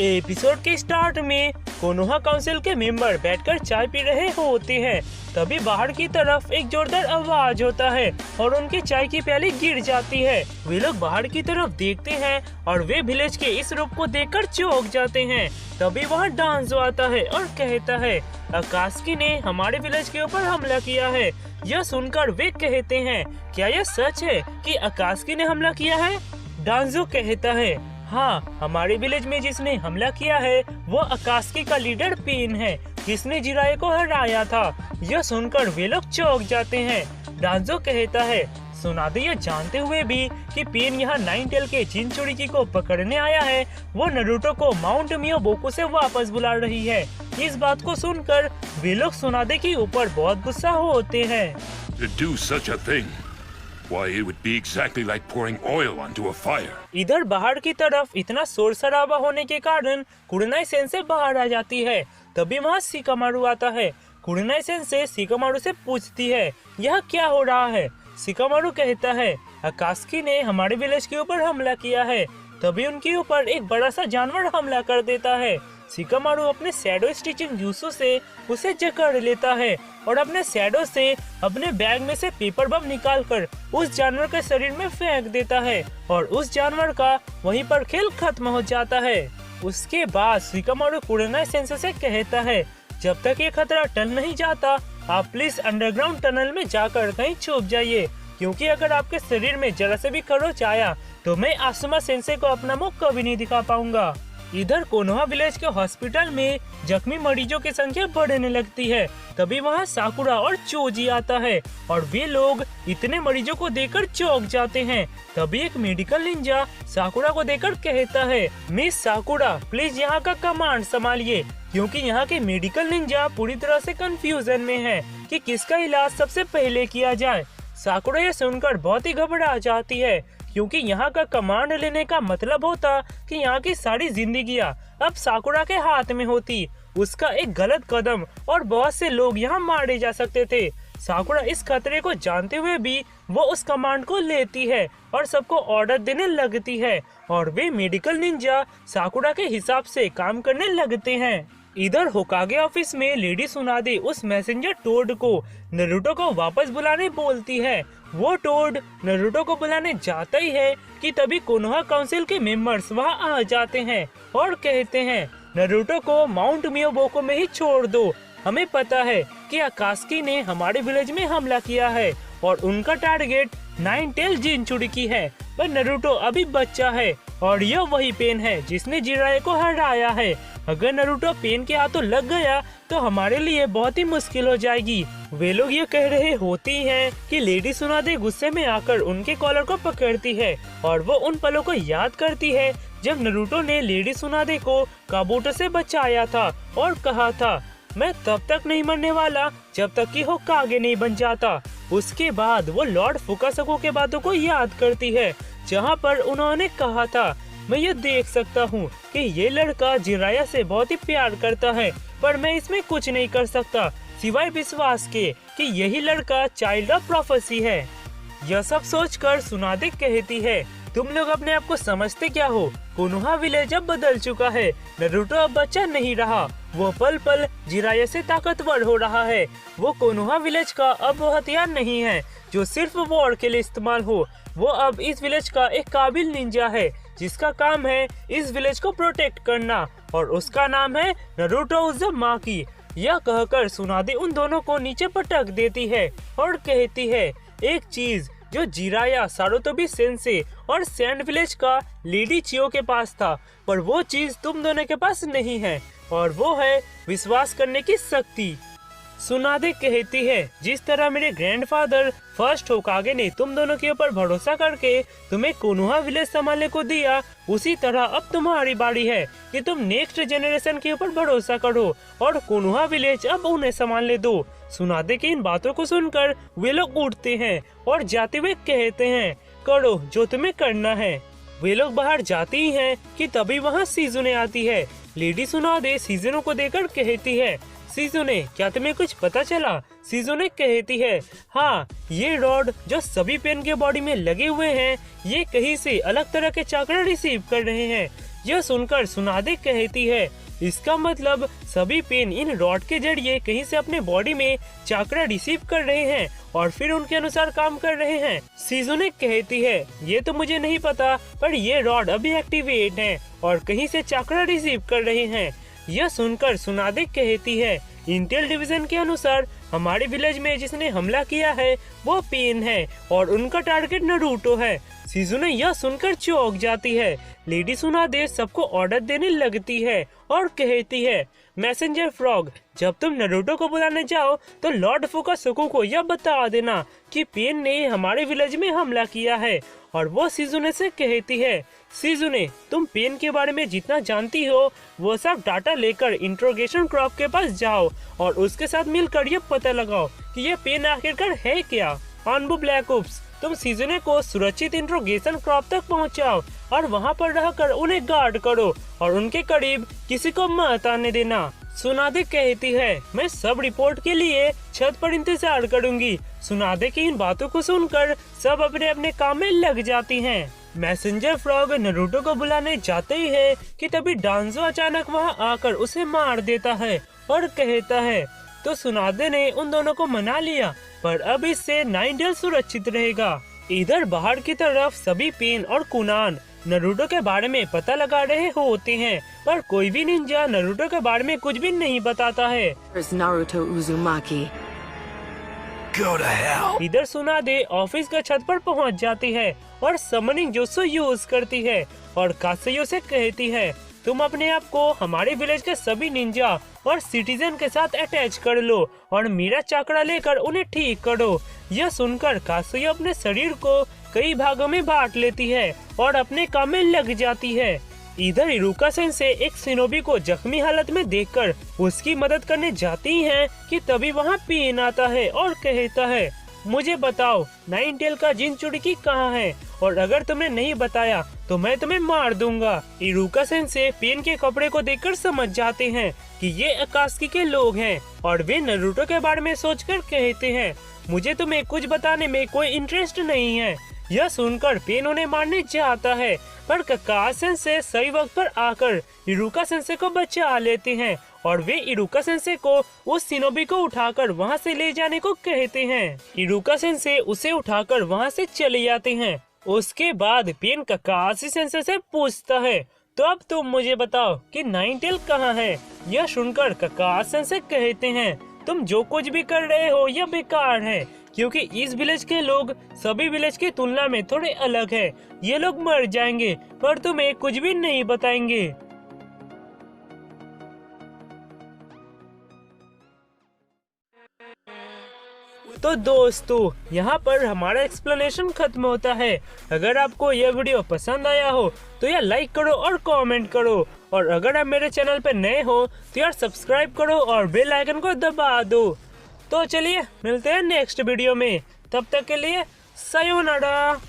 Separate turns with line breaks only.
Episode के start में Konoha council के मेंबर बैठकर चाय पी रहे होते हैं। तभी बाहर की तरफ एक जोरदार आवाज होता है और उनकी चाय की प्याली गिर जाती है। वे लोग बाहर की तरफ देखते हैं और वे विलेज के इस रूप को देखकर चौंक जाते हैं। तभी वहाँ डांसो आता है और कहता है, अकास्की ने हमारे विलेज के ऊपर हमला किया है। यह सुनकर वे कहते हैं, क्या यह सच है कि अकास्की ने हमला किया है? डांसो कहता है, हाँ, हमारे विलेज में जिसने हमला किया है वो अकास्की का लीडर पेन है, जिसने जिराए को हराया था। यह सुनकर वे लोग चौंक जाते हैं। डांसो कहता है, सुनादे यह जानते हुए भी कि पेन यहाँ नाइन टेल के जिनचुरिकी को पकड़ने आया है, वो नारुतो को माउंट मियोबोकू से वापस बुला रही है। इस बात को सुनकर वे लोग सुनादे के ऊपर बहुत गुस्सा होते हैं।
To do such a thing. Why, it would be exactly like pouring oil onto a fire.
इधर बाहर की तरफ इतना शोर शराबा होने के कारण कुरनाई सेंसे बाहर आ जाती है। तभी वहाँ शिकामारू आता है। कुरनाई सेंसे शिकामारू से पूछती है, यह क्या हो रहा है? शिकामारू कहता है, अकास्की ने हमारे विलेज के ऊपर हमला किया है। तभी उनके ऊपर एक बड़ा सा जानवर हमला कर देता है। शिकामारू अपने शैडो स्टिचिंग jutsu से उसे जकड़ लेता है और अपने शैडो से अपने बैग में से पेपर बम निकालकर उस जानवर के शरीर में फेंक देता है और उस जानवर का वहीं पर खेल खत्म हो जाता है। उसके बाद शिकामारू कुरनाई सेंसे से कहता है, जब तक ये खतरा टल नहीं जाता, आप प्लीज अंडरग्राउंड टनल में जाकर कहीं छुप जाइए, क्योंकि अगर आपके शरीर में जरा से भी खरोच आया तो मैं आसुमा सेंसे को अपना मुख कभी नहीं दिखा पाऊंगा। इधर कोनोहा विलेज के हॉस्पिटल में जख्मी मरीजों की संख्या बढ़ने लगती है। तभी वहाँ साकुरा और चोजी आता है और वे लोग इतने मरीजों को देखकर चौंक जाते हैं। तभी एक मेडिकल निंजा साकुरा को देखकर कहता है, मिस साकुरा, प्लीज यहाँ का कमांड संभालिए, क्योंकि यहाँ के मेडिकल निंजा पूरी तरह से कंफ्यूजन में है कि किसका इलाज सबसे पहले किया जाए। साकुरा यह सुनकर बहुत ही घबरा जाती है, क्योंकि यहाँ का कमांड लेने का मतलब होता कि यहाँ की सारी जिंदगियाँ अब साकुरा के हाथ में होती। उसका एक गलत कदम और बहुत से लोग यहाँ मारे जा सकते थे। साकुरा इस खतरे को जानते हुए भी वो उस कमांड को लेती है और सबको ऑर्डर देने लगती है और वे मेडिकल निंजा साकुरा के हिसाब से काम करने लगते हैं। इधर होकागे ऑफिस में लेडी सुनादे उस मैसेंजर टोड को नारुतो को वापस बुलाने बोलती है। वो टोड नारुतो को बुलाने जाता ही है कि तभी कोनोहा काउंसिल के मेंबर्स वहां आ जाते हैं और कहते हैं, नारुतो को माउंट मियोबोको में ही छोड़ दो। हमें पता है कि अकास्की ने हमारे विलेज में हमला किया है और उनका टारगेट नाइन टेल जिनचुरिकी है, पर नारुतो अभी बच्चा है और यह वही पेन है जिसने जिराए को हराया है। अगर नारुतो पेन के हाथों लग गया तो हमारे लिए बहुत ही मुश्किल हो जाएगी। वे लोग ये कह रहे होती हैं कि लेडी सुनादे गुस्से में आकर उनके कॉलर को पकड़ती है और वो उन पलों को याद करती है जब नारुतो ने लेडी सुनादे को काबूटो से बचाया था और कहा था, मैं तब तक नहीं मरने वाला जब तक कि होकागे नहीं बन जाता। उसके बाद वो लॉर्ड फुकासाको के बातों को याद करती है, जहाँ पर उन्होंने कहा था, मैं ये देख सकता हूँ कि ये लड़का जिराया से बहुत ही प्यार करता है, पर मैं इसमें कुछ नहीं कर सकता सिवाय विश्वास के कि यही लड़का चाइल्ड ऑफ प्रोफेसी है। यह सब सोचकर सुनादे कहती है, तुम लोग अपने आप को समझते क्या हो? कोनोहा विलेज अब बदल चुका है। नारुतो अब बच्चा नहीं रहा, वो पल पल जिराया से ताकतवर हो रहा है। वो कोनोहा विलेज का अब वो हथियार नहीं है जो सिर्फ वॉर के लिए इस्तेमाल हो। वो अब इस विलेज का एक काबिल निंजा है जिसका काम है इस विलेज को प्रोटेक्ट करना, और उसका नाम है नारुतो उज़ुमाकी। यह कहकर सुनादे उन दोनों को नीचे पटक देती है और कहती है, एक चीज जो जिराया, सारुतोबी सेंसे और सैंड विलेज का लेडी चियो के पास था, पर वो चीज तुम दोनों के पास नहीं है, और वो है विश्वास करने की शक्ति। सुनादे कहती है, जिस तरह मेरे ग्रैंडफादर फर्स्ट होकागे ने तुम दोनों के ऊपर भरोसा करके तुम्हें कोनोहा विलेज संभालने को दिया, उसी तरह अब तुम्हारी बारी है कि तुम नेक्स्ट जनरेशन के ऊपर भरोसा करो और कोनोहा विलेज अब उन्हें संभालने दो। सुनादे की इन बातों को सुनकर वे लोग उठते हैं और जाते हुए कहते हैं, करो जो तुम्हें करना है। वे लोग बाहर जाते ही हैं कि तभी वहाँ सीजुने आती है। लेडी सुनादे सीजुने को देखकर कहती है, सीजुने, क्या तुम्हें कुछ पता चला? सीजुने कहती है, हाँ, ये रॉड जो सभी पेन के बॉडी में लगे हुए हैं, ये कहीं से अलग तरह के चक्र रिसीव कर रहे हैं। यह सुनकर सुनादे कहती है, इसका मतलब सभी पेन इन रॉड के जरिए कहीं से अपने बॉडी में चाकरा रिसीव कर रहे हैं और फिर उनके अनुसार काम कर रहे हैं। शिजुने कहती है, ये तो मुझे नहीं पता, पर ये रॉड अभी एक्टिवेट हैं और कहीं से चाकरा रिसीव कर रहे हैं। यह सुनकर सुनादे कहती है, इंटेल डिवीजन के अनुसार हमारे विलेज में जिसने हमला किया है वो पेन है और उनका टारगेट नारुतो है। शिजुने यह सुनकर चौंक जाती है। लेडी सुनादे सबको ऑर्डर देने लगती है और कहती है, मैसेंजर फ्रॉग, जब तुम नारुतो को बुलाने जाओ तो लॉर्ड फुकासुको को यह बता देना कि पेन ने हमारे विलेज में हमला किया है। और वो शिजुने से कहती है, शिजुने, तुम पेन के बारे में जितना जानती हो वो सब डाटा लेकर इंट्रोगेशन क्रॉप के पास जाओ और उसके साथ मिलकर ये पता लगाओ कि ये पेन आखिरकार है क्या। अनबू ब्लैक ओप्स, तुम शिजुने को सुरक्षित इंट्रोगेशन क्रॉप तक पहुंचाओ और वहां पर रहकर उन्हें गार्ड करो और उनके करीब किसी को मत आने देना। सुनादे कहती है, मैं सब रिपोर्ट के लिए छत पर इंतजार करूंगी। सुनादे की इन बातों को सुनकर सब अपने अपने काम में लग जाती हैं। मैसेंजर फ्रॉग नारुतो को बुलाने जाते ही है कि तभी डांजो अचानक वहां आकर उसे मार देता है और कहता है, तो सुनादे ने उन दोनों को मना लिया, पर अब इससे नाइनटेल सुरक्षित रहेगा। इधर बाहर की तरफ सभी पेन और कुनान नारुतो के बारे में पता लगा रहे होते हैं, पर कोई भी निंजा नारुतो के बारे में कुछ भी नहीं बताता है।
Naruto Uzumaki. Go to hell.
इधर सुनादे ऑफिस के छत पर पहुंच जाती है और समनिंग जुत्सु यूज करती है और कात्सुयो से कहती है, तुम अपने आप को हमारे विलेज के सभी निंजा और सिटीजन के साथ अटैच कर लो और मेरा चाकरा लेकर उन्हें ठीक करो। यह सुनकर कात्सुयो अपने शरीर को कई भागों में बांट लेती है और अपने काम में लग जाती है। इधर इरुका सेंसे एक शिनोबी को जख्मी हालत में देखकर उसकी मदद करने जाती हैं कि तभी वहां पेन आता है और कहता है, मुझे बताओ नाइनटेल का जिनचुड़की कहाँ है और अगर तुमने नहीं बताया तो मैं तुम्हें मार दूंगा। इरुका सेंसे पेन के कपड़े को देखकर समझ जाते हैं कि ये अकात्सुकी के लोग हैं और वे नारुतो के बारे में सोचकर कहते हैं, मुझे तुम्हें कुछ बताने में कोई इंटरेस्ट नहीं है। यह सुनकर पेन उन्हें मारने जाता है, पर काकाशी सेंसे सही वक्त पर आकर इरुका सेंसे को बचा लेते हैं और वे इरुका सेंसे को उस शिनोबी को उठाकर वहां से ले जाने को कहते हैं। इरुका सेंसे उसे उठाकर वहां से चले जाते हैं। उसके बाद पेन काकाशी सेंसे से पूछता है, तो अब तुम मुझे बताओ कि नाइनटेल कहाँ है। यह सुनकर काकाशी सेंसे कहते हैं, तुम जो कुछ भी कर रहे हो यह बेकार है, क्योंकि इस विलेज के लोग सभी विलेज की तुलना में थोड़े अलग है। ये लोग मर जाएंगे पर तुम्हें कुछ भी नहीं बताएंगे। तो दोस्तों, यहाँ पर हमारा एक्सप्लेनेशन खत्म होता है। अगर आपको यह वीडियो पसंद आया हो तो यार लाइक करो और कमेंट करो, और अगर आप मेरे चैनल पर नए हो तो यार सब्सक्राइब करो और बेल आइकन को दबा दो। तो चलिए मिलते हैं नेक्स्ट वीडियो में, तब तक के लिए सायोनारा।